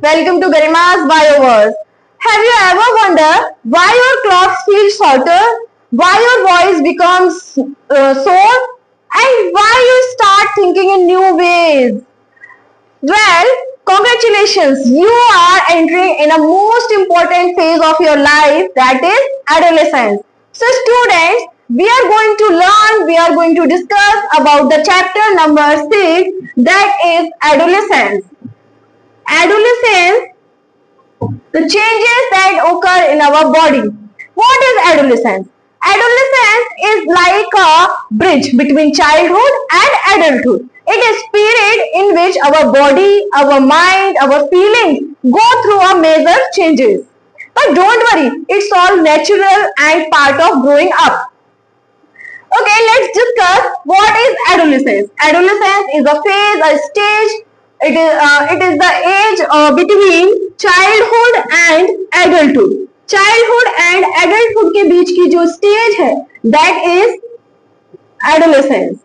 Welcome to Garima's Bioverse. Have you ever wondered why your clothes feel shorter, why your voice becomes sore, and why you start thinking in new ways? Well, congratulations, you are entering in a most important phase of your life, that is adolescence. So students, we are going to learn, we are going to discuss about the chapter number 6, that is adolescence. Adolescence, the changes that occur in our body. What is adolescence? Adolescence is like a bridge between childhood and adulthood. It is period in which our body, our mind, our feelings go through a major changes. But don't worry, it's all natural and part of growing up. Okay, let's discuss what is adolescence. Adolescence is a phase, a stage. It is the age between childhood and adulthood. Childhood and adulthood के बीच की जो stage है, that is adolescence.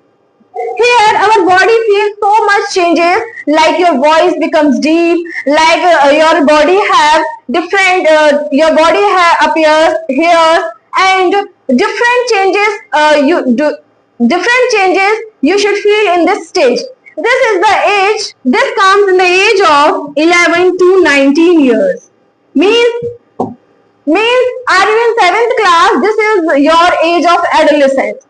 Here our body feels so much changes, like your voice becomes deep, like your body have different, your body appears hairs, and different changes you should feel in this stage. This is the age, this comes in the age of 11 to 19 years. Means are you in 7th class? This is your age of adolescence.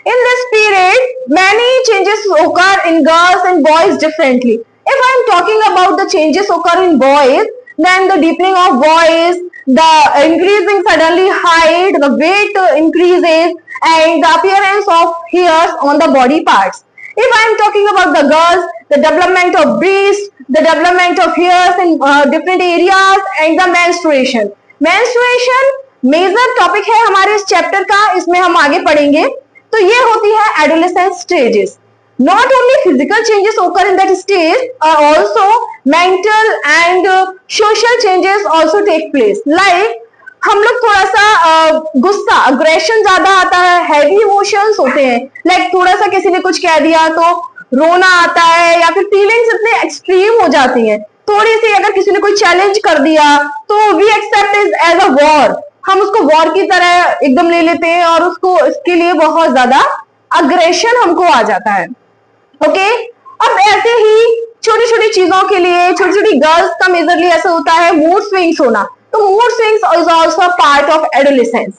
In this period, many changes occur in girls and boys differently. If I am talking about the changes occur in boys, then the deepening of voice, the increasing suddenly height, the weight increases, and the appearance of hairs on the body parts. If I am talking about the girls, the development of breasts, the development of hairs in different areas, and the menstruation. Menstruation major topic है हमारे इस chapter का, इसमें हम आगे पढ़ेंगे. तो ये होती है adolescent stages. Not only physical changes occur in that stage, also mental and social changes also take place. Like हम लोग थोड़ा सा गुस्सा, अग्रेशन ज्यादा आता है, हैवी इमोशंस होते हैं. लाइक थोड़ा सा किसी ने कुछ कह दिया तो रोना आता है, या फिर फीलिंग्स इतने एक्सट्रीम हो जाती हैं. थोड़ी सी अगर किसी ने कोई चैलेंज कर दिया तो we accept it as a war. हम उसको वॉर की तरह एकदम ले लेते हैं और उसको इसके लिए बहुत ज्यादा अग्रेशन हमको आ जाता है. ओके, अब ऐसे ही छोटी छोटी चीजों के लिए, छोटी छोटी गर्ल्स का मेजरली ऐसा होता है मूड स्विंग्स होना. तो mood swings is also part of adolescence.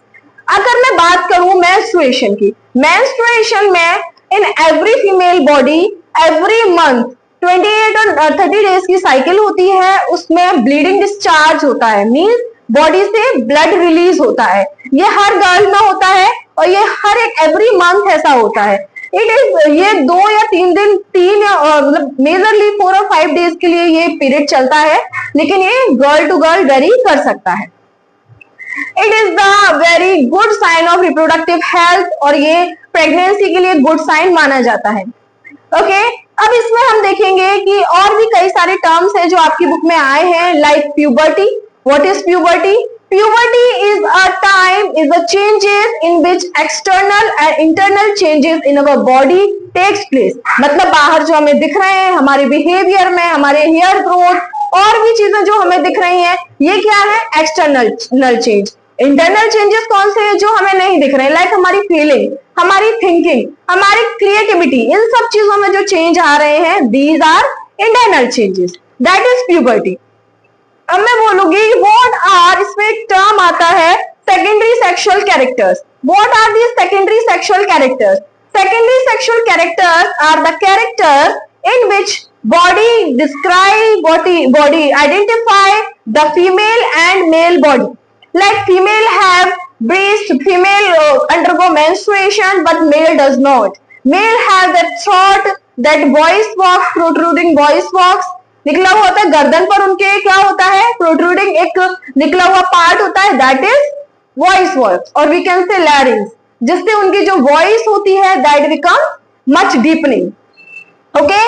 अगर मैं बात करूं मेंस्ट्रुएशन की, मेंस्ट्रुएशन में in every female body every month 28 और 30 डेज की साइकिल होती है. उसमें ब्लीडिंग डिस्चार्ज होता है, मींस बॉडी से ब्लड रिलीज होता है. ये हर गर्ल में होता है और ये हर एक एवरी मंथ ऐसा होता है. इट इज ये 2 या 3 दिन, मतलब मेजरली 4 और 5 डेज के लिए ये पीरियड चलता है, लेकिन ये गर्ल टू गर्ल वेरी कर सकता है. It is the very good sign of reproductive health, और ये प्रेगनेंसी के लिए गुड साइन माना जाता है. ओके, अब इसमें हम देखेंगे कि और भी कई सारे टर्म्स हैं जो आपकी बुक में आए हैं, like puberty. What is puberty? Puberty is a time, is the changes in which external and internal changes in our body takes place. मतलब बाहर जो हमें दिख रहे हैं, हमारे बिहेवियर में, हमारे हेयर ग्रोथ और भी चीजें जो हमें दिख रही हैं, ये क्या है? External change. इंटरनल चेंजेस कौन से हैं? जो हमें नहीं दिख रहे हैं, लाइक हमारी फीलिंग, हमारी थिंकिंग, हमारी क्रिएटिविटी, इन सब चीजों में जो चेंज आ रहे हैं, these are internal changes. That is puberty. अब मैं बोलूंगी व्हाट आर, इसमें एक टर्म आता है secondary sexual characters. What are these secondary sexual characters? Secondary sexual characters are the character in which body describe, body identify the female and male body. Like female have breast, female undergo menstruation, but male does not. Male have that throat, that voice box, protruding voice box. निकला हुआ होता है गर्दन पर उनके, क्या होता है? प्रोट्रूडिंग एक निकला हुआ पार्ट होता है, दैट इज वॉइस बॉक्स, और वी कैन से लैरिंग्स, जिससे उनकी जो वॉइस होती है that become much deepening. Okay,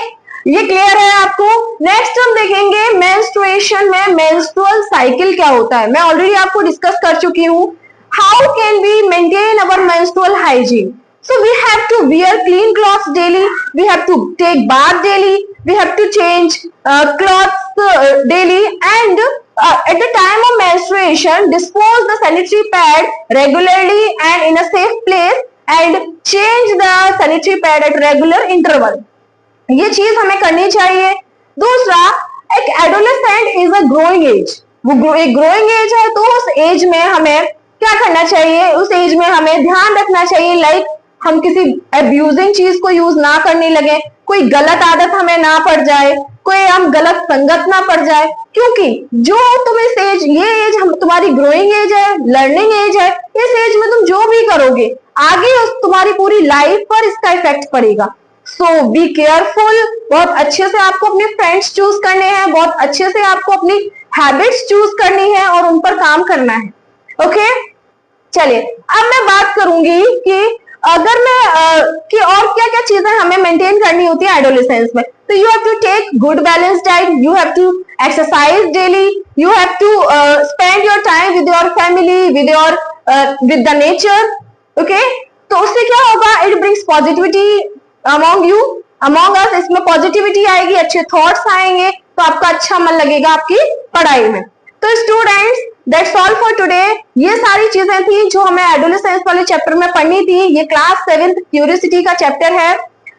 ये क्लियर है आपको? नेक्स्ट हम देखेंगे मेंस्ट्रुएशन में मेंस्ट्रुअल साइकिल क्या होता है. मैं ऑलरेडी आपको डिस्कस कर चुकी हूँ. How can we maintain our menstrual hygiene? So we have to wear clean clothes daily, we have to take bath daily, we have to change clothes daily, and at the time of menstruation dispose the sanitary pad regularly and in a safe place and change the sanitary pad at regular interval. ये चीज हमें करनी चाहिए। दूसरा, एक adolescent is a growing age, वो एक growing as है, तो उस एज में हमें क्या करना चाहिए, उस एज में हमें ध्यान रखना चाहिए, लाइक हम किसी अब्यूजिंग चीज को यूज ना करने लगे, कोई गलत आदत हमें ना पड़ जाए, कोई हम गलत संगत ना पड़ जाए, क्योंकि जो तुम इस एज, ये एज हम तुम्हारी ग्रोइंग एज है, लर्निंग एज है, इस एज में तुम जो भी करोगे आगे उस तुम्हारी पूरी लाइफ पर इसका इफेक्ट पड़ेगा। सो बी केयरफुल, बहुत अच्छे से आपको अपने फ्रेंड्स चूज करने हैं, बहुत अच्छे से आपको अपनी हैबिट्स चूज करनी है और उन पर काम करना है। ओके, चलिए अब मैं बात करूंगी कि अगर मैं कि और क्या क्या चीजें हमें मेंटेन करनी होती है एडोलेसेंस में। तो you have to take good balance diet, you have to exercise daily, you have to spend your time with your family, with the nature. Okay, तो उससे क्या होगा, it brings positivity among you, among us, इसमें positivity आएगी, अच्छे thoughts आएंगे, तो आपका अच्छा मन लगेगा आपकी पढ़ाई में। तो students, that's all for today. ये सारी चीजें थी जो हमें एडोलेसेंस वाले चैप्टर में पढ़नी थी। ये क्लास 7th क्यूरियोसिटी का चैप्टर है।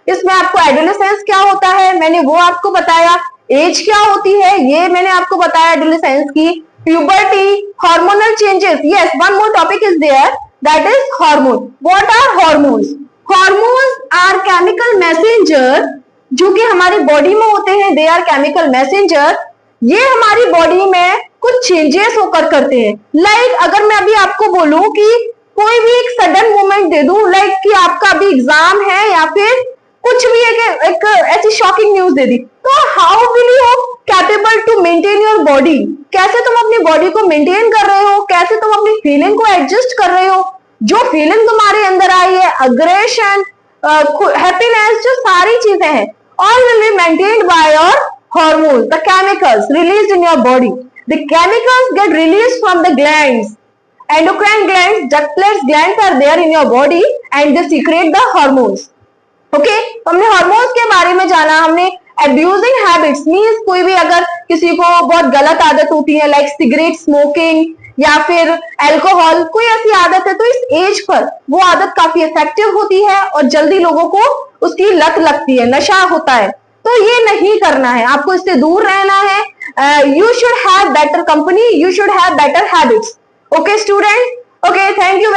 इसमें आपको एडोलेसेंस क्या होता है मैंने वो आपको बताया, एज क्या होती है ये मैंने आपको बताया एडोलेसेंस की, puberty, hormonal changes. Yes, one more topic is there, that is hormone. What are hormones? Hormones are chemical messenger जो कि हमारी बॉडी में होते हैं, दे आर केमिकल मैसेंजर। ये हमारी बॉडी में कुछ चेंजेस होकर करते हैं। लाइक अगर मैं अभी आपको बोलूं कि कोई भी एक सडन मोमेंट दे दूं, लाइक कि आपका अभी एग्जाम है या फिर कुछ भी एक ऐसी शॉकिंग न्यूज दे दी, तो how will you capable to maintain your body? कैसे तुम अपनी बॉडी को मेंटेन कर रहे हो, कैसे तुम अपनी फीलिंग को एडजस्ट कर रहे हो? जो फीलिंग तुम्हारे अंदर आई है, अग्रेशन, हैप्पीनेस, जो सारी चीजें हैं, all will be maintained by your hormones, the chemicals released in your body. The chemicals get released from the glands, endocrine glands, ductless glands are there in your body and they secrete the hormones. Okay, तो हमने hormones के बारे में जाना। हमने abusing habits means कोई भी अगर किसी को बहुत गलत आदत होती है, लाइक सिगरेट स्मोकिंग या फिर अल्कोहल, कोई ऐसी आदत है, तो इस एज पर वो आदत काफी इफेक्टिव होती है और जल्दी लोगों को उसकी लत लगती है, नशा होता है। तो ये नहीं करना है, आपको इससे दूर रहना है। You should have better company, you should have better habits. Okay student, okay, thank you.